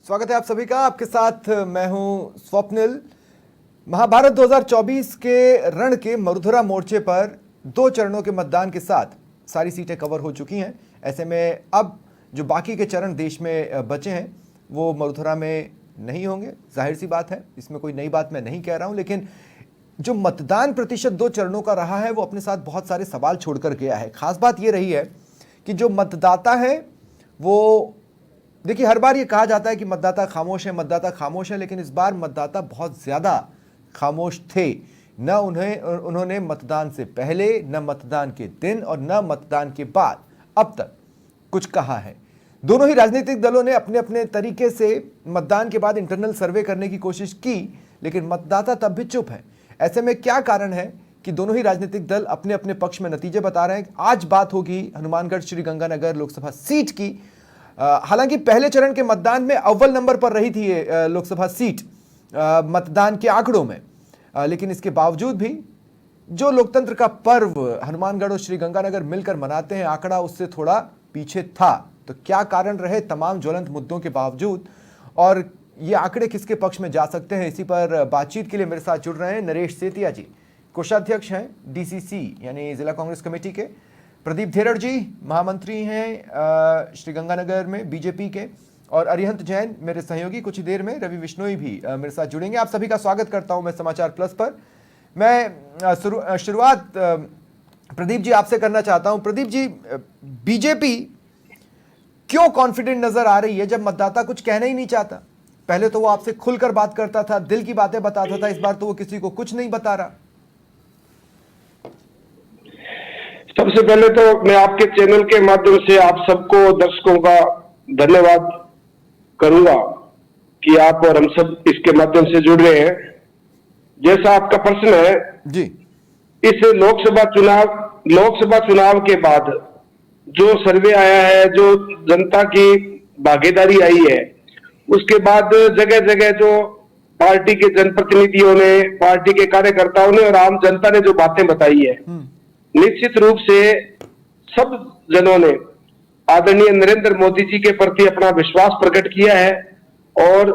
स्वागत है आप सभी का। आपके साथ मैं हूं स्वप्निल। महाभारत 2024 के रण के मरुधरा मोर्चे पर 2 चरणों के मतदान के साथ सारी सीटें कवर हो चुकी हैं। ऐसे में अब जो बाकी के चरण देश में बचे हैं वो मरुधरा में नहीं होंगे। जाहिर सी बात है, इसमें कोई नई बात मैं नहीं कह रहा हूं, लेकिन जो मतदान प्रतिशत 2 चरणों का रहा है वो अपने साथ बहुत सारे सवाल छोड़कर गया है। खास बात ये रही है कि जो मतदाता है वो, देखिए, हर बार ये कहा जाता है कि मतदाता खामोश है, मतदाता खामोश है, लेकिन इस बार मतदाता बहुत ज़्यादा खामोश थे। न उन्होंने मतदान से पहले, न मतदान के दिन और न मतदान के बाद अब तक कुछ कहा है। दोनों ही राजनीतिक दलों ने अपने अपने तरीके से मतदान के बाद इंटरनल सर्वे करने की कोशिश की, लेकिन मतदाता तब भी चुप है। ऐसे में क्या कारण है कि दोनों ही राजनीतिक दल अपने अपने पक्ष में नतीजे बता रहे हैं? आज बात होगी हनुमानगढ़ श्रीगंगानगर लोकसभा सीट की। हालांकि पहले चरण के मतदान में अव्वल नंबर पर रही थी ये लोकसभा सीट मतदान के आंकड़ों में, लेकिन इसके बावजूद भी जो लोकतंत्र का पर्व हनुमानगढ़ और श्रीगंगानगर मिलकर मनाते हैं, आंकड़ा उससे थोड़ा पीछे था। तो क्या कारण रहे तमाम ज्वलंत मुद्दों के बावजूद, और ये आंकड़े किसके पक्ष में जा सकते हैं? इसी पर बातचीत के लिए मेरे साथ जुड़ रहे हैं नरेश सेतिया जी, कोषाध्यक्ष हैं डीसीसी यानी जिला कांग्रेस कमेटी के। प्रदीप धेरड़ जी महामंत्री हैं श्रीगंगानगर में बीजेपी के, और अरिहंत जैन मेरे सहयोगी। कुछ ही देर में रवि बिश्नोई भी मेरे साथ जुड़ेंगे। आप सभी का स्वागत करता हूं मैं समाचार प्लस पर। मैं शुरुआत प्रदीप जी आपसे करना चाहता हूं। प्रदीप जी, बीजेपी क्यों कॉन्फिडेंट नजर आ रही है जब मतदाता कुछ कहना ही नहीं चाहता? पहले तो वो आपसे खुलकर बात करता था, दिल की बातें बताता था, इस बार तो वो किसी को कुछ नहीं बता रहा। सबसे पहले तो मैं आपके चैनल के माध्यम से आप सबको, दर्शकों का धन्यवाद करूंगा कि आप और हम सब इसके माध्यम से जुड़ रहे हैं। जैसा आपका प्रश्न है जी, इस लोकसभा चुनाव के बाद जो सर्वे आया है, जो जनता की भागीदारी आई है, उसके बाद जगह जगह जो पार्टी के जनप्रतिनिधियों ने, पार्टी के कार्यकर्ताओं ने और आम जनता ने जो बातें बताई है, निश्चित रूप से सब जनों ने आदरणीय नरेंद्र मोदी जी के प्रति अपना विश्वास प्रकट किया है और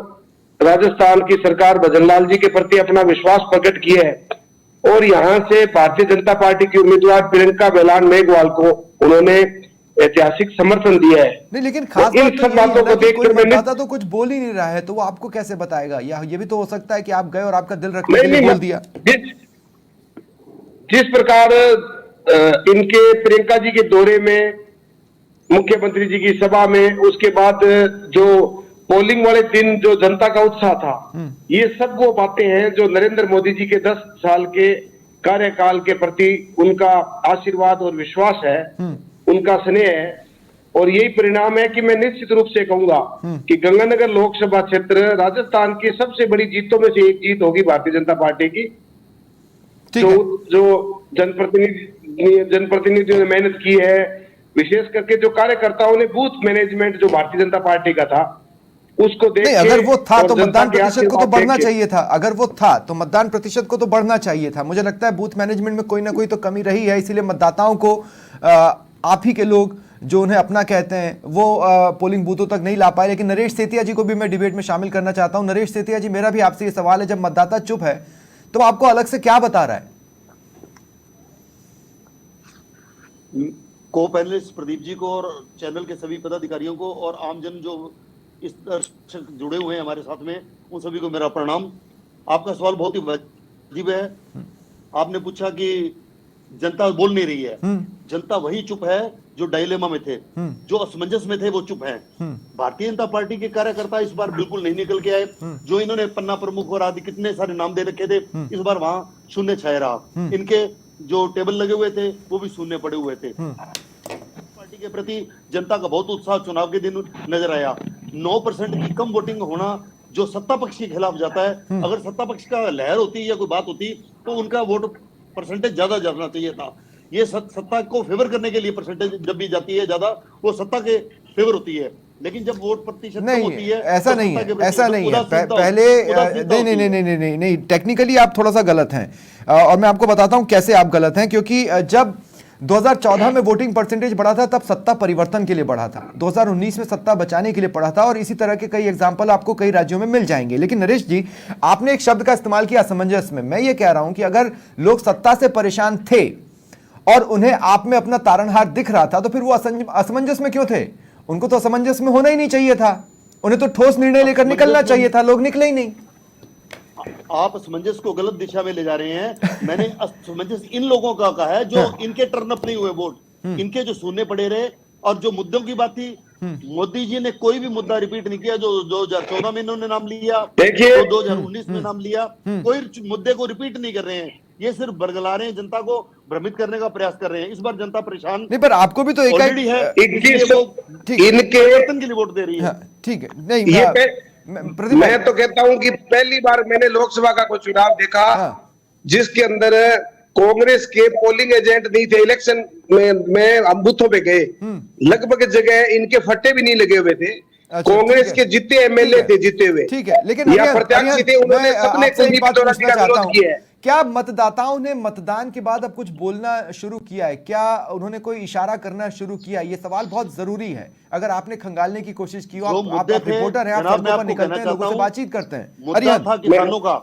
राजस्थान की सरकार भजनलाल जी के प्रति अपना विश्वास प्रकट किया है। और यहां से भारतीय जनता पार्टी की उम्मीदवार प्रियंका बेलान मेघवाल को उन्होंने ऐतिहासिक समर्थन दिया है। नहीं, लेकिन खास इन सब बातों को देखकर मतदाता तो कुछ बोल ही नहीं रहा है, तो वो आपको कैसे बताएगा? या ये भी तो हो सकता है कि आप गए और आपका दिल रखने के लिए बोल दिया। जिस प्रकार इनके प्रियंका जी के दौरे में, मुख्यमंत्री जी की सभा में, उसके बाद जो पोलिंग वाले दिन जो जनता का उत्साह था, ये सब वो बातें हैं जो नरेंद्र मोदी जी के 10 साल के कार्यकाल के प्रति उनका आशीर्वाद और विश्वास है, उनका स्नेह है। और यही परिणाम है कि मैं निश्चित रूप से कहूंगा कि गंगानगर लोकसभा क्षेत्र राजस्थान की सबसे बड़ी जीतों में से एक जीत होगी भारतीय जनता पार्टी की। जो जनप्रतिनिधियों ने मेहनत की है, विशेष करके जो कार्यकर्ताओं ने बूथ मैनेजमेंट जो भारतीय जनता पार्टी का था उसको देख के, अगर वो था तो मतदान प्रतिशत को तो बढ़ना चाहिए था। अगर वो था तो मतदान प्रतिशत को तो बढ़ना चाहिए था। मुझे लगता है बूथ मैनेजमेंट में कोई ना कोई तो कमी रही है, इसीलिए मतदाताओं को आप ही के लोग जो उन्हें अपना कहते हैं वो पोलिंग बूथों तक नहीं ला पाए। लेकिन नरेश सेतिया जी को भी मैं डिबेट में शामिल करना चाहता हूं। नरेश सेतिया जी, मेरा भी आपसे ये सवाल है, जब मतदाता चुप है तो आपको अलग से क्या बता रहा है? को पैनलिस्ट प्रदीप जी को और चैनल के सभी पदाधिकारियों को और आमजन जो इस दर्शक जुड़े हुए हैं हमारे साथ में, उन सभी को मेरा प्रणाम। आपका सवाल बहुत ही वाजिब है। आपने पूछा कि जनता बोल नहीं रही है। जनता वही चुप है जो डायलेमा में थे, जो असमंजस में थे, वो चुप हैं। भारतीय जनता पार्टी के कार्यकर्ता इस बार बिल्कुल नहीं निकल के आए। जो इन्होंने पन्ना प्रमुख और आदि कितने सारे नाम दे रखे थे, इस बार वहां शून्य छाया रहा। इनके जो टेबल लगे हुए थे वो भी शून्य पड़े हुए थे। पार्टी के प्रति जनता का बहुत उत्साह चुनाव के दिन नजर आया। 9% की कम वोटिंग होना जो सत्ता पक्ष के खिलाफ जाता है। अगर सत्ता पक्ष का लहर होती या कोई बात होती तो उनका वोट परसेंटेज ज्यादा जाना चाहिए था। ये सत्ता को फेवर करने के लिए परसेंटेज जब भी जाती है ज्यादा, वो सत्ता के फेवर होती है। लेकिन जब वोट प्रतिशत कम होती है, ऐसा नहीं है, ऐसा नहीं है। पहले नहीं, टेक्निकली आप थोड़ा सा गलत हैं, और मैं आपको बताता हूं कैसे आप गलत हैं। क्योंकि जब 2014 में वोटिंग परसेंटेज बढ़ा था, तब सत्ता परिवर्तन के लिए बढ़ा था। 2019 में सत्ता बचाने के लिए बढ़ा था, और इसी तरह के कई एग्जाम्पल आपको कई राज्यों में मिल जाएंगे। लेकिन नरेश जी, आपने एक शब्द का इस्तेमाल किया, असमंजस में। मैं ये कह रहा हूं कि अगर लोग सत्ता से परेशान थे और उन्हें आप में अपना तारणहार दिख रहा था, तो फिर वो असमंजस में क्यों थे? उनको तो असमंजस में होना ही नहीं चाहिए था, उन्हें तो ठोस निर्णय लेकर निकलना चाहिए था, लोग निकले ही नहीं। आप असमंजस को गलत दिशा में ले जा रहे हैं। मैंने असमंजस इन लोगों का कहा है जो इनके टर्न अप नहीं हुए वोट, इनके जो सुनने पड़े रहे। और जो मुद्दों की बात थी, मोदी जी ने कोई भी मुद्दा रिपीट नहीं किया। जो 2014 में इन्होंने नाम लिया, देखिए, 2019 में नाम लिया, कोई मुद्दे को रिपीट नहीं कर रहे हैं। ये सिर्फ बरगला रहे हैं, जनता को भ्रमित करने का प्रयास कर रहे हैं। इस बार जनता परेशान नहीं, पर आपको भी तो ऑलरेडी है, इनके परिवर्तन के लिए वोट दे रही है। ठीक है, नहीं मैं तो कहता हूं कि पहली बार मैंने लोकसभा का कोई चुनाव देखा जिसके अंदर कांग्रेस के पोलिंग एजेंट नहीं थे। इलेक्शन में हम बूथों पे गए, लगभग जगह इनके फट्टे भी नहीं लगे हुए थे। कांग्रेस के जितने एमएलए थे जीते हुए, ठीक है, लेकिन या प्रत्याशी थे, उन्होंने सबने विरोध किया है। क्या मतदाताओं ने मतदान के बाद अब कुछ बोलना शुरू किया है? क्या उन्होंने कोई इशारा करना शुरू किया? ये सवाल बहुत जरूरी है। अगर आपने खंगालने की कोशिश की, आप रिपोर्टर हैं, आप सड़कों पर निकलते हैं, लोगों से बातचीत करते हैं। मुद्दा था किसानों का,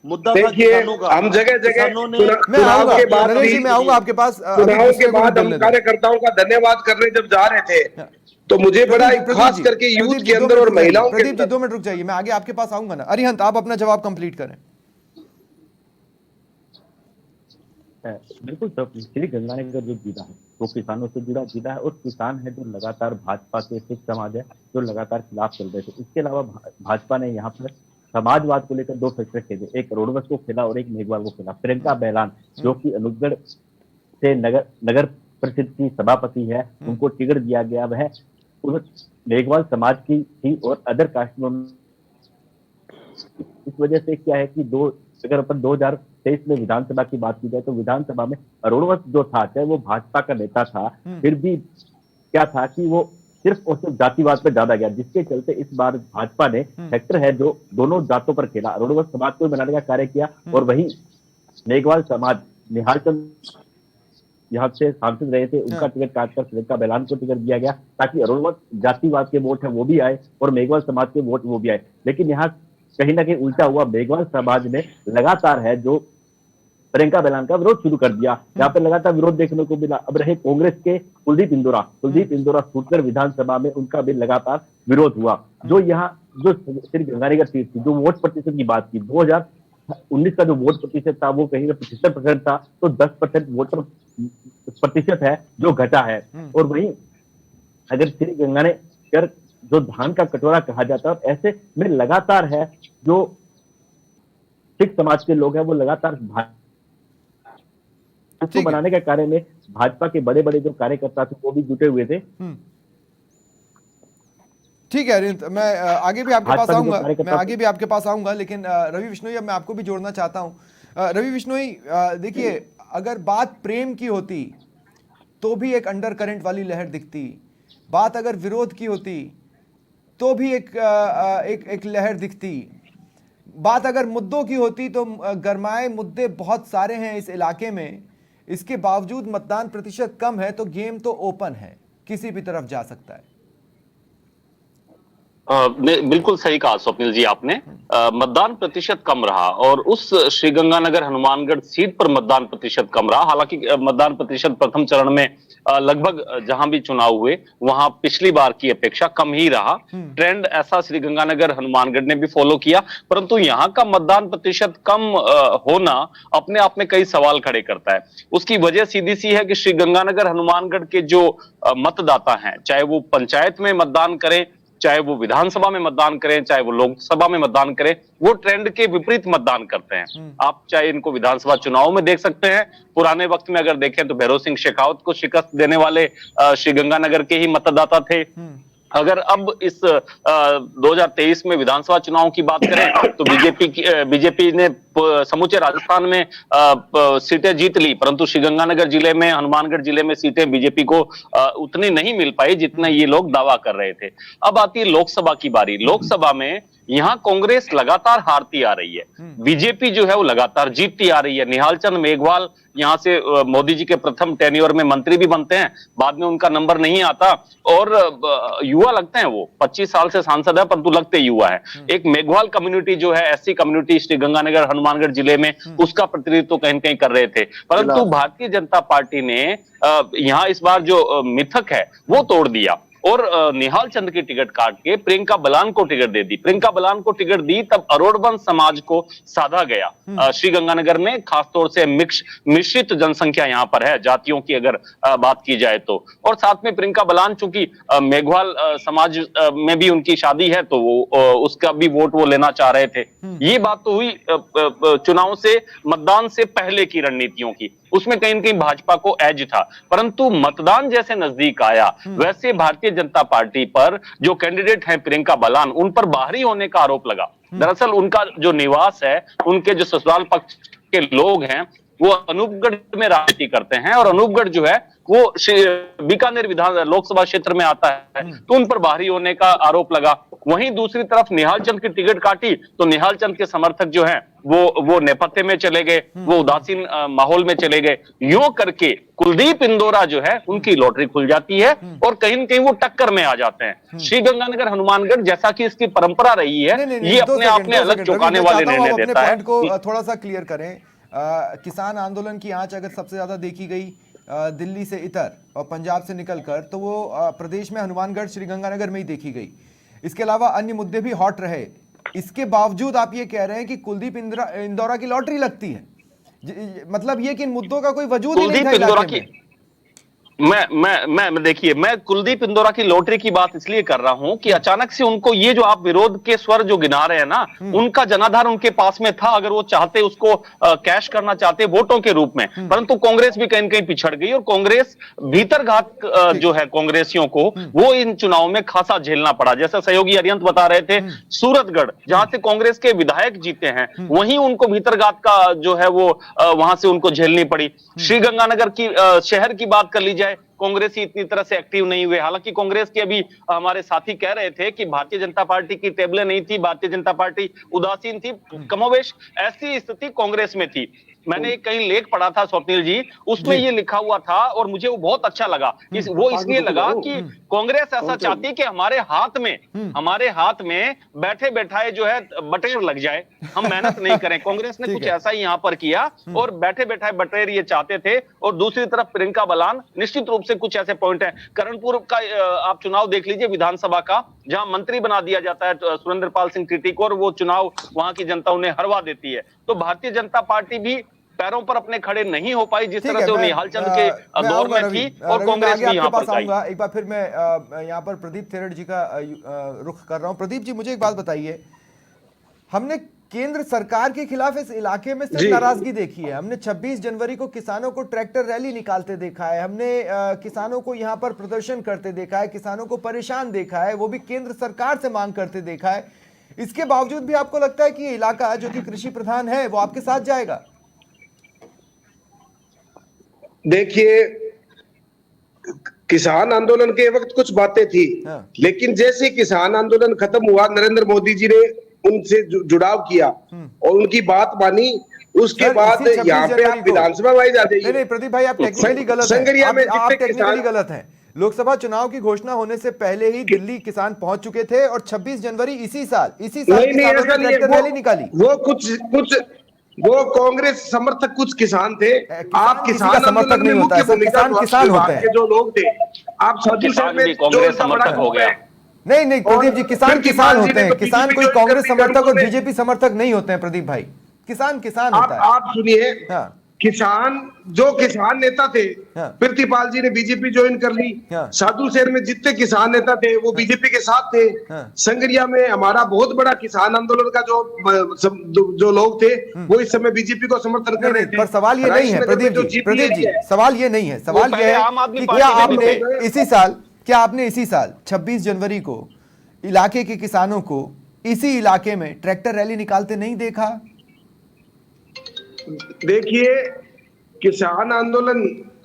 मुद्दा था किसानों का। हम जगह जगह चुनाव के बाद मैं आऊंगा आपके पास। चुनाव के बाद हम कार्यकर्ताओं का धन्यवाद करने जब जा रहे थे, तो मुझे बड़ा खास करके यूथ के अंदर और महिलाओं के अंदर। 2 मिनट रुक जाइए, मैं आगे आपके पास आऊंगा ना। अरिहंत, आप अपना जवाब कंप्लीट करें। बिल्कुल सर, श्री गंगानगर जो जीता है वो किसानों से जुड़ा जीता है, और किसान है जो लगातार भाजपा के सिख समाज है जो लगातार खिलाफ चल रहे थे। इसके अलावा भाजपा ने यहाँ पर समाजवाद को लेकर 2 फैक्टर खेले, एक रोडवस को खेला और एक मेघवाल को खेला। प्रियंका बैलान जो कि अनुजगढ़ से नगर परिषद की सभापति है, उनको टिकट दिया गया। वह मेघवाल समाज की थी और अदर कास्ट में। इस वजह से क्या है कि अगर अपन 2023 में विधानसभा की बात की जाए तो विधानसभा में रोडवस जो था, चाहे वो भाजपा का नेता था, फिर भी क्या था कि वो सिर्फ और सिर्फ जातिवाद पर ज्यादा गया, जिसके चलते इस बार भाजपा ने फैक्टर है जो दोनों जातों पर खेला, रोडवस समाज को बनाने का कार्य किया। और वहीं मेघवाल समाज, निहाल चंद यहाँ से सांसद रहे थे, उनका टिकट काटकर प्रियंका बैलान को टिकट दिया गया, ताकि रोडवस जातिवाद के वोट है वो भी आए और मेघवाल समाज के वोट वो भी आए। लेकिन यहाँ कहीं ना कहीं उल्टा हुआ, मेघवाल समाज ने लगातार है जो प्रियंका बैलान का विरोध शुरू कर दिया। यहाँ पर लगातार विरोध देखने को मिला। अब रहे कांग्रेस के कुलदीप इंदौरा छूटकर विधानसभा में उनका भी लगातार विरोध हुआ। जो यहाँ जो श्री गंगानगर सीट थी, जो वोट प्रतिशत की बात की, 2019 का जो वोट प्रतिशत था वो कहीं 75% था, तो 10% वोटर प्रतिशत है जो घटा है। और वहीं अगर श्री गंगानगर जो धान का कटोरा कहा जाता है, ऐसे में लगातार है जो सिख समाज के लोग हैं वो लगातार को बनाने के कार्य में भाजपा के बड़े बड़े जो कार्यकर्ता थे वो भी जुटे हुए थे। ठीक है अरिहंत, मैं आगे भी आपके पास आऊंगा, लेकिन रवि बिश्नोई, अब मैं आपको भी जोड़ना चाहता हूं। रवि बिश्नोई, देखिए, अगर बात प्रेम की होती तो भी एक अंडर करंट वाली लहर दिखती, बात अगर विरोध की होती तो भी एक लहर दिखती, बात अगर मुद्दों की होती तो गरमाए मुद्दे बहुत सारे हैं इस इलाके में। इसके बावजूद मतदान प्रतिशत कम है, तो गेम तो ओपन है, किसी भी तरफ जा सकता है। बिल्कुल सही कहा स्वप्निल जी आपने। मतदान प्रतिशत कम रहा, और उस श्रीगंगानगर हनुमानगढ़ सीट पर मतदान प्रतिशत कम रहा। हालांकि मतदान प्रतिशत प्रथम चरण में लगभग जहां भी चुनाव हुए वहां पिछली बार की अपेक्षा कम ही रहा। ट्रेंड ऐसा श्रीगंगानगर हनुमानगढ़ ने भी फॉलो किया, परंतु यहाँ का मतदान प्रतिशत कम होना अपने आप में कई सवाल खड़े करता है। उसकी वजह सीधी सी है कि श्रीगंगानगर हनुमानगढ़ के जो मतदाता हैं, चाहे वो पंचायत में मतदान करें, चाहे वो विधानसभा में मतदान करें, चाहे वो लोकसभा में मतदान करें, वो ट्रेंड के विपरीत मतदान करते हैं। आप चाहे इनको विधानसभा चुनाव में देख सकते हैं, पुराने वक्त में अगर देखें तो भैरव सिंह शेखावत को शिकस्त देने वाले श्रीगंगानगर के ही मतदाता थे। अगर अब इस 2023 में विधानसभा चुनाव की बात करें तो बीजेपी ने समूचे राजस्थान में सीटें जीत ली, परंतु श्रीगंगानगर जिले में, हनुमानगढ़ जिले में सीटें बीजेपी को उतनी नहीं मिल पाई जितना ये लोग दावा कर रहे थे। अब आती है लोकसभा की बारी। लोकसभा में यहाँ कांग्रेस लगातार हारती आ रही है, बीजेपी जो है वो लगातार जीतती आ रही है। निहाल चंद मेघवाल यहाँ से मोदी जी के प्रथम टेन्योर में मंत्री भी बनते हैं, बाद में उनका नंबर नहीं आता, और युवा लगते हैं, वो 25 साल से सांसद है परंतु लगते युवा है। एक मेघवाल कम्युनिटी जो है, एससी कम्युनिटी श्रीगंगानगर हनुमानगढ़ जिले में, उसका प्रतिनिधित्व कहीं कहीं कर रहे थे, परंतु भारतीय जनता पार्टी ने यहाँ इस बार जो मिथक है वो तोड़ दिया और निहाल चंद की टिकट काट के प्रियंका बलान को टिकट दे दी। प्रियंका बलान को टिकट दी तब अरोड़वंश समाज को साधा गया श्रीगंगानगर में, खासतौर से मिश्रित जनसंख्या यहाँ पर है, जातियों की अगर बात की जाए तो। और साथ में प्रियंका बलान चूंकि मेघवाल समाज में भी उनकी शादी है तो वो उसका भी वोट वो लेना चाह रहे थे। ये बात तो हुई चुनाव से, मतदान से पहले की रणनीतियों की, उसमें कहीं न कहीं भाजपा को एज था, परंतु मतदान जैसे नजदीक आया वैसे भारतीय जनता पार्टी पर जो कैंडिडेट हैं प्रियंका बलान, उन पर बाहरी होने का आरोप लगा। दरअसल उनका जो निवास है, उनके जो ससुराल पक्ष के लोग हैं वो अनूपगढ़ में राजनीति करते हैं, और अनूपगढ़ जो है वो बीकानेर विधान लोकसभा क्षेत्र में आता है, तो उन पर बाहरी होने का आरोप लगा। वहीं दूसरी तरफ निहाल चंद की टिकट काटी तो निहाल चंद के समर्थक जो हैं वो नेपथ्य में चले गए, वो उदासीन माहौल में चले गए। यूं करके कुलदीप इंदौरा जो है उनकी लॉटरी खुल जाती है और कहीं न कहीं वो टक्कर में आ जाते हैं। श्रीगंगानगर हनुमानगढ़ जैसा कि इसकी परंपरा रही है, ये अपने आप में अलग चौंकाने वाले निर्णय देता है। को थोड़ा सा क्लियर करें। किसान आंदोलन की आंच अगर सबसे ज्यादा देखी गई दिल्ली से इतर और पंजाब से निकलकर, तो वो प्रदेश में हनुमानगढ़ श्रीगंगानगर में ही देखी गई। इसके अलावा अन्य मुद्दे भी हॉट रहे, इसके बावजूद आप ये कह रहे हैं कि कुलदीप इंदौरा की लॉटरी लगती है, मतलब ये कि इन मुद्दों का कोई वजूद ही नहीं था इलाके में। मैं देखिए, मैं कुलदीप इंदौरा की लॉटरी की बात इसलिए कर रहा हूं कि अचानक से उनको ये जो आप विरोध के स्वर जो गिना रहे हैं ना, उनका जनाधार उनके पास में था, अगर वो चाहते उसको कैश करना चाहते वोटों के रूप में, परंतु कांग्रेस भी कहीं न कहीं पिछड़ गई और कांग्रेस भीतरघात जो है कांग्रेसियों को वो इन चुनाव में खासा झेलना पड़ा। जैसा सहयोगी अरियंत बता रहे थे, सूरतगढ़ जहां से कांग्रेस के विधायक जीते हैं वहीं उनको भीतरघात का जो है वो वहां से उनको झेलनी पड़ी। श्रीगंगानगर की शहर की बात कर लीजिए, कांग्रेस ही इतनी तरह से एक्टिव नहीं हुए। हालांकि कांग्रेस के अभी हमारे साथी कह रहे थे कि भारतीय जनता पार्टी की टेबलें नहीं थी, भारतीय जनता पार्टी उदासीन थी, कमोवेश ऐसी स्थिति कांग्रेस में थी। मैंने कहीं लेख पढ़ा था स्वप्निल जी, उसमें ये लिखा हुआ था और मुझे वो बहुत अच्छा लगा। वो इसलिए लगा कि कांग्रेस ऐसा चाहती कि हमारे हाथ में बैठे बैठाए जो है बटेर लग जाए, हम मेहनत नहीं करें। कांग्रेस ने कुछ ऐसा ही यहाँ पर किया और बैठे बैठाए बटेर ये चाहते थे। और दूसरी तरफ प्रियंका बलान, निश्चित रूप से कुछ ऐसे पॉइंट है। करणपुर का आप चुनाव देख लीजिए विधानसभा का, जहां मंत्री बना दिया जाता है सुरेंद्र पाल सिंह टीटी को, और वो चुनाव वहां की जनता उन्हें हरवा देती है। तो भारतीय जनता पार्टी भी पैरों पर अपने खड़े नहीं हो पाई जिस तरह से वो निहाल चंद के दौर में थी, और कांग्रेस भी यहाँ पर आऊंगा। एक बार फिर मैं यहाँ पर प्रदीप थेरड़ जी का रुख कर रहा हूँ। प्रदीप जी, मुझे एक बात बताइए, हमने केंद्र सरकार के खिलाफ इस इलाके में सिर्फ नाराजगी देखी है। हमने 26 जनवरी को किसानों को ट्रैक्टर रैली निकालते देखा है, हमने किसानों को यहाँ पर प्रदर्शन करते देखा है, किसानों को परेशान देखा है, वो भी केंद्र सरकार से मांग करते देखा है। इसके बावजूद भी आपको लगता है कि ये इलाका जो कि कृषि प्रधान है वो आपके साथ जाएगा? देखिए, किसान आंदोलन के वक्त कुछ बातें थी, लेकिन जैसे किसान आंदोलन खत्म हुआ, नरेंद्र मोदी जी ने उनसे जुड़ाव किया और उनकी बात मानी, उसके बाद यहाँ पे आप विधानसभा वाइज आ जाइए। नहीं प्रदीप भाई, आप टेक्निकली गलत हैं। आप टेक्निकली गलत हैं। लोकसभा चुनाव की घोषणा होने से पहले ही दिल्ली किसान पहुंच चुके थे और 26 जनवरी इसी साल किसानों ने ट्रैक्टर रैली निकाली। वो कांग्रेस समर्थक कुछ किसान थे। आप किसान समर्थक नहीं होता है, किसान होते हैं जो लोग थे। आप कांग्रेस समर्थक हो गया। नहीं प्रदीप जी, किसान होते हैं। किसान कोई कांग्रेस समर्थक और बीजेपी समर्थक नहीं होते हैं प्रदीप भाई, किसान होता है। आप सुनिए, किसान नेता थे, प्रीतिपाल जी ने बीजेपी ज्वाइन कर ली। साधु शहर में जितने किसान नेता थे वो बीजेपी के साथ थे। संगरिया में हमारा बहुत बड़ा किसान आंदोलन का जो लोग थे वो इस समय बीजेपी को समर्थन कर रहे थे। पर सवाल ये नहीं है प्रदीप जी, सवाल ये नहीं है। सवाल ये है कि क्या आपने इसी साल 26 जनवरी को इलाके के किसानों को इसी इलाके में ट्रैक्टर रैली निकालते नहीं देखा? देखिए, किसान आंदोलन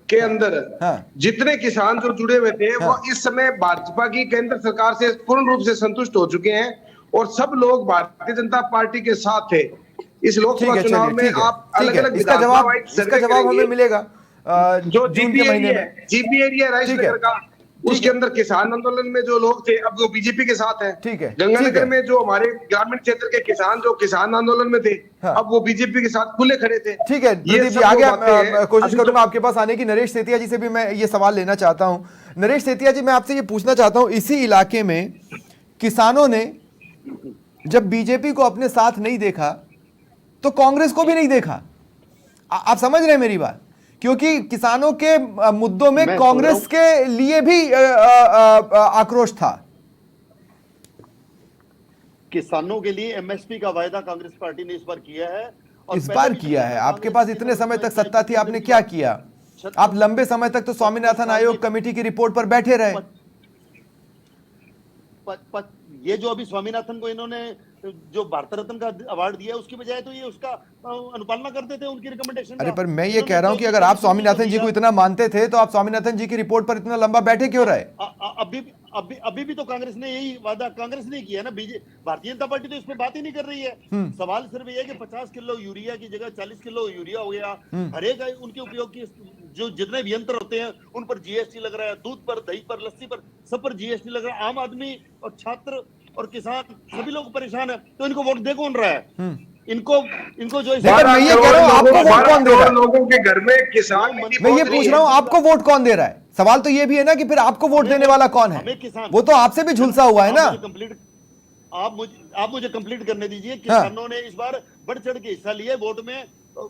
के अंदर हाँ। जितने किसान जो जुड़े हुए थे वो हाँ। इस समय भाजपा की केंद्र सरकार से पूर्ण रूप से संतुष्ट हो चुके हैं और सब लोग भारतीय जनता पार्टी के साथ थे। इस ठीक लोकसभा है, चुनाव चलिए, में ठीक है, आप ठीक अलग है, अलग इसका सर्वे जवाब हमें करेंगे। मिलेगा जो जून जीपी के महीने एरिया में। है, जीपी एरिया ठीक है, राजनगर का, ठीक उसके है, अंदर किसान आंदोलन में जो लोग थे अब वो बीजेपी के साथ हैं। ठीक है, ठीक गंगानगर है। में जो हमारे ग्रामीण क्षेत्र के किसान जो किसान आंदोलन में थे, हाँ। अब वो बीजेपी के साथ खुले खड़े थे। ठीक है ये प्रदीप जी, सब आगे वो बातें हैं। कोशिश अभी करूंगा तो आपके पास आने की। नरेश सेतिया जी से भी मैं ये सवाल लेना चाहता हूं। नरेश सेतिया जी, मैं आपसे ये पूछना चाहता हूं, इसी इलाके में किसानों ने जब बीजेपी को अपने साथ नहीं देखा तो कांग्रेस को भी नहीं देखा। आप समझ रहे हैं मेरी बात? क्योंकि किसानों के मुद्दों में मैं कांग्रेस के लिए भी आक्रोश था। किसानों के लिए एमएसपी का वायदा कांग्रेस पार्टी ने इस बार किया है और इस पहले बार भी किया है। आपके कांग्रेस पास के इतने समय तक नेतृत्व में सत्ता थी, आपने क्या किया? आप लंबे समय तक तो स्वामीनाथन आयोग कमेटी की रिपोर्ट पर बैठे रहे। ये जो अभी स्वामीनाथन को इन्होंने जो भारत रत्न का अवार्ड दिया उसकी बजाय तो ये उसका अनुपालना करते थे, उनकी रिकमेंडेशन अरे का। पर मैं ये इन्होंने कह रहा हूं जो कि अगर आप किसान स्वामीनाथन जी दिया, को इतना मानते थे तो आप स्वामीनाथन जी की रिपोर्ट पर इतना लंबा बैठे क्यों रहे? अभी भी तो कांग्रेस ने यही वादा कांग्रेस ने किया ना। भारतीय जनता पार्टी तो इस पे बात ही नहीं कर रही है। सवाल सिर्फ ये है कि 50 किलो यूरिया की जगह 40 किलो यूरिया हो गया। हर एक उनके उपयोग की जो जितने भी यंत्र होते हैं उन पर जीएसटी लग रहा है, दूध पर, दही पर, लस्सी पर, सब पर जीएसटी लग रहा है। आम आदमी और छात्र और किसान सभी लोग परेशान है, तो इनको वोट दे कौन रहा है? इनको जो नहीं, पर मैं ये कह रहा हूं, आपको वोट कौन दे रहा है? लोगों के घर में किसान मैं ये पूछ रहा हूं, आपको वोट कौन दे रहा है? सवाल तो ये भी है ना कि फिर आपको वोट देने वाला कौन है? वो तो आपसे भी झुलसा हुआ है ना। आप मुझे कंप्लीट करने दीजिए। किसानों ने इस बार बढ़ चढ़ के हिस्सा लिया वोट में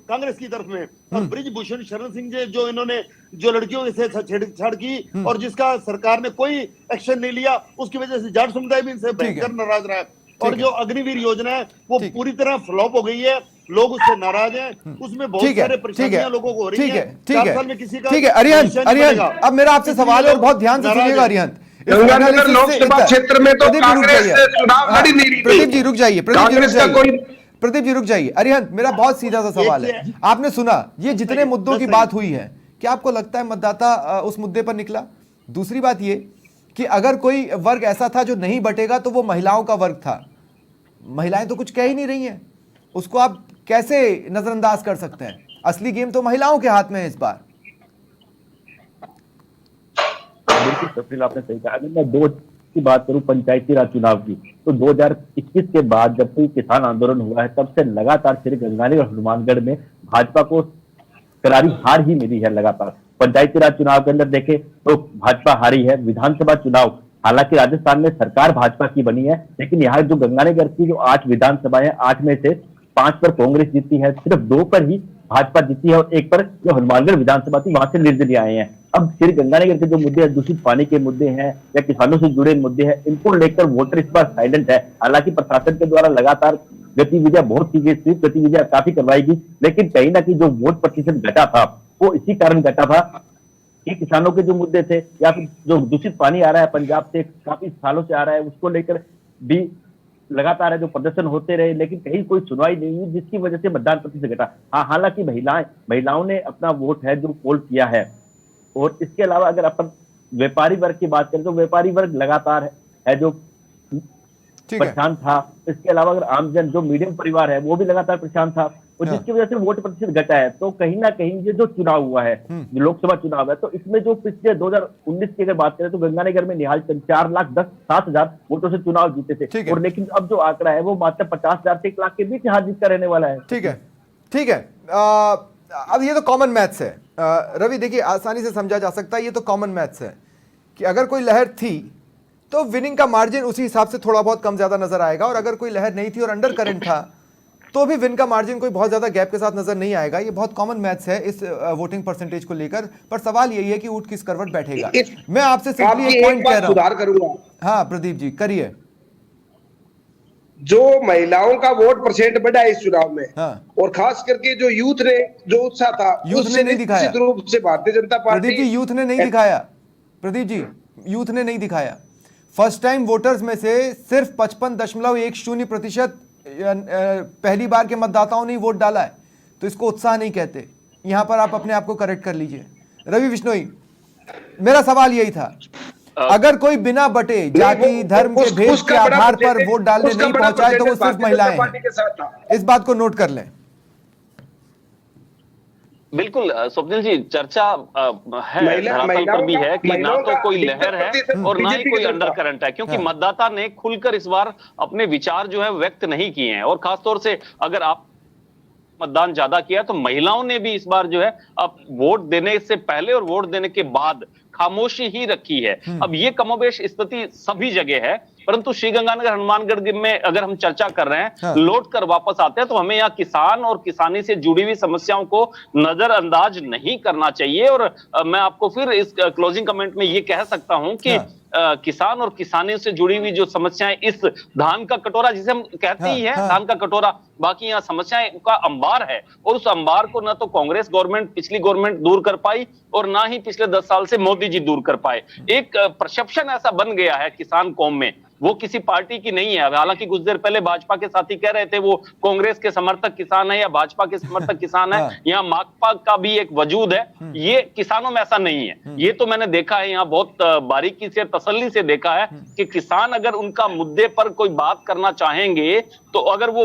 कांग्रेस की तरफ में। और ब्रिजभूषण शरण सिंह जी जो इन्होंने जो लड़कियों के साथ छेड़छाड़ की और जिसका सरकार ने कोई एक्शन नहीं लिया, उसकी वजह से जाट समुदाय भी इनसे भयंकर नाराज रहा है। और जो अग्निवीर योजना है वो पूरी तरह फ्लॉप हो गई है, लोग उससे नाराज हैं। उसमें बहुत सारे परेशानियां लोगों को हो रही हैं। 4 साल में किसी का ठीक है अरिहंत, अब मेरा आपसे सवाल है और बहुत ध्यान से सुनिएगा अरिहंत। गंगानगर लोकसभा क्षेत्र में तो कांग्रेस चुनाव लड़ी नहीं रही। प्रदीप जी रुक जाइए, प्रदीप जी रुक जाइए। अरिहंत, मेरा बहुत सीधा सा सवाल है। आपने सुना ये जितने मुद्दों की बात हुई है, क्या आपको लगता है मतदाता उस मुद्दे पर निकला? दूसरी बात ये कि अगर कोई वर्ग ऐसा था जो नहीं बटेगा तो वो महिलाओं का वर्ग था। महिलाएं तो कुछ कह ही नहीं रही हैं, उसको आप कैसे नजरअंदाज कर सकते हैं? असली गेम तो महिलाओं के हाथ में है इस बार। बिल्कुल तफसील आपने सही कहा। अगर मैं दो की बात करूं पंचायती राज चुनाव की, तो 2021 के बाद जब से किसान आंदोलन हुआ है तब से लगातार श्री गंगानगर और हनुमानगढ़ में भाजपा को करारी हार ही मिली है। लगातार पंचायती राज चुनाव के अंदर देखें तो भाजपा हारी है। विधानसभा चुनाव, हालांकि राजस्थान में सरकार भाजपा की बनी है, लेकिन यहाँ जो गंगानगर की जो 8 विधानसभा है, 8 में से 5 पर कांग्रेस जीती है, सिर्फ 2 पर ही भाजपा जीती है और 1 पर जो हनुमानगढ़ विधानसभा थी वहां से निर्दलीय आए हैं। अब श्री गंगानगर के जो मुद्दे हैं, दूषित पानी के मुद्दे हैं या किसानों से जुड़े मुद्दे हैं, इनको लेकर वोटर इस बार साइलेंट है। हालांकि प्रशासन के द्वारा लगातार गतिविधियां बहुत की गई, गतिविधियां काफी करवाई गई, लेकिन कहीं ना कहीं जो वोट प्रतिशत घटा था वो इसी कारण घटा था कि किसानों के जो मुद्दे थे या फिर जो दूषित पानी आ रहा है पंजाब से काफी सालों से आ रहा है, उसको लेकर भी लगातार है जो प्रदर्शन होते रहे, लेकिन कहीं कोई सुनवाई नहीं हुई, जिसकी वजह से मतदान प्रतिशत घटा। हाँ, हालांकि महिलाओं ने अपना वोट है जो पोल किया है। और इसके अलावा अगर अपन व्यापारी वर्ग की बात करें तो व्यापारी वर्ग लगातार है जो परेशान था। इसके अलावा अगर आमजन जो मीडियम परिवार है वो भी लगातार परेशान था और जिसकी वजह से वोट प्रतिशत घटा है। तो कहीं ना कहीं ये जो चुनाव हुआ है, जो लोकसभा चुनाव है, तो इसमें जो पिछले 2019 की अगर बात करें तो गंगानगर में निहाल चंद 4,07,000 वोटों से चुनाव जीते थे, और लेकिन अब जो आंकड़ा है वो मात्र 50,000 से 1 लाख के बीच हार जीत का रहने वाला है। ठीक है। अब ये तो कॉमन मैथ्स है रवि, देखिए आसानी से समझा जा सकता है। ये तो कॉमन मैथ्स है कि अगर कोई लहर थी तो विनिंग का मार्जिन उसी हिसाब से थोड़ा बहुत कम ज्यादा नजर आएगा, और अगर कोई लहर नहीं थी और अंडर करंट था तो भी विन का मार्जिन कोई बहुत ज्यादा गैप के साथ नजर नहीं आएगा। ये बहुत कॉमन मैथ्स है इस वोटिंग परसेंटेज को लेकर। पर सवाल यही है कि ऊंट किस करवट बैठेगा। मैं आपसे सिंपली एक पॉइंट कह रहा हूं, सुधार करूंगा। हाँ प्रदीप जी करिए। जो महिलाओं का वोट परसेंट बढ़ा है इस चुनाव में, हाँ। और खास करके जो यूथ ने जो उत्साह था, यूथ ने नहीं दिखाया। निश्चित रूप से भारतीय जनता पार्टी, प्रदीप जी यूथ ने नहीं दिखाया। प्रदीप जी यूथ ने नहीं दिखाया। फर्स्ट टाइम वोटर्स में से सिर्फ 55.10% पहली बार के मतदाताओं ने वोट डाला है। तो इसको उत्साह नहीं कहते। यहां पर आप अपने आप को करेक्ट कर लीजिए। रवि बिश्नोई, मेरा सवाल यही था, अगर कोई बिना बटे जाति धर्म के भेद के आधार पर वोट डालने नहीं पहुंचा है तो वो सिर्फ महिलाएं हैं, इस बात को नोट कर लें। बिल्कुल स्वप्निल जी, चर्चा है धरातल पर भी है कि ना तो कोई लहर है और ना ही कोई अंडर करंट है, क्योंकि मतदाता ने खुलकर इस बार अपने विचार जो है व्यक्त नहीं किए हैं। और खासतौर से अगर आप मतदान ज्यादा किया तो महिलाओं ने भी इस बार जो है अब वोट देने से पहले और वोट देने के बाद खामोशी ही रखी है। अब ये कमोबेश स्थिति सभी जगह है, परंतु श्रीगंगानगर हनुमानगढ़ में अगर हम चर्चा कर रहे हैं, लौट कर वापस आते हैं तो हमें यहाँ किसान और किसानी से जुड़ी हुई समस्याओं को नजरअंदाज नहीं करना चाहिए। और मैं आपको फिर इस क्लोजिंग कमेंट में ये कह सकता हूं कि किसान और किसानी से जुड़ी हुई जो समस्याएं, इस धान का कटोरा जिसे हम कहते ही है, धान का कटोरा, बाकी यहाँ समस्याएं का अंबार है और उस अंबार को ना तो कांग्रेस गवर्नमेंट, पिछली गवर्नमेंट दूर कर पाई और ना ही पिछले 10 साल से मोदी जी दूर कर पाए। एक परसेप्शन ऐसा बन गया है किसान कौम में, वो किसी पार्टी की नहीं है। हालांकि कुछ देर पहले भाजपा के साथी कह रहे थे वो कांग्रेस के समर्थक किसान है या भाजपा के समर्थक किसान है, यहाँ माकपा का भी एक वजूद है। ये किसानों में ऐसा नहीं है। ये तो मैंने देखा है, यहाँ बहुत बारीकी से, तसल्ली से देखा है कि किसान अगर उनका मुद्दे पर कोई बात करना चाहेंगे तो अगर वो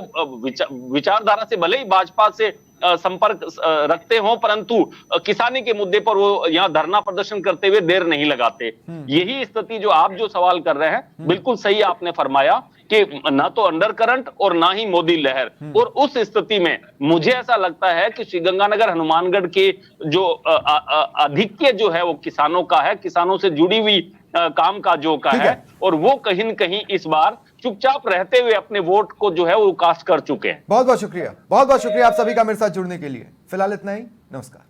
विचारधारा से भले ही भाजपा से संपर्क रखते हो, परंतु किसानी के मुद्दे पर वो यहाँ धरना प्रदर्शन करते हुए देर नहीं लगाते। यही स्थिति जो आप जो सवाल कर रहे हैं, बिल्कुल सही आपने फरमाया कि ना तो अंडर करंट और ना ही मोदी लहर। और उस स्थिति में मुझे ऐसा लगता है कि श्रीगंगानगर हनुमानगढ़ के जो आधिक्य जो है वो किसानों का है, किसानों से जुड़ी हुई काम काजों का है, और वो कहीं न कहीं इस बार चुपचाप रहते हुए अपने वोट को जो है वो कास्ट कर चुके हैं। बहुत बहुत शुक्रिया, बहुत बहुत शुक्रिया आप सभी का मेरे साथ जुड़ने के लिए। फिलहाल इतना ही, नमस्कार।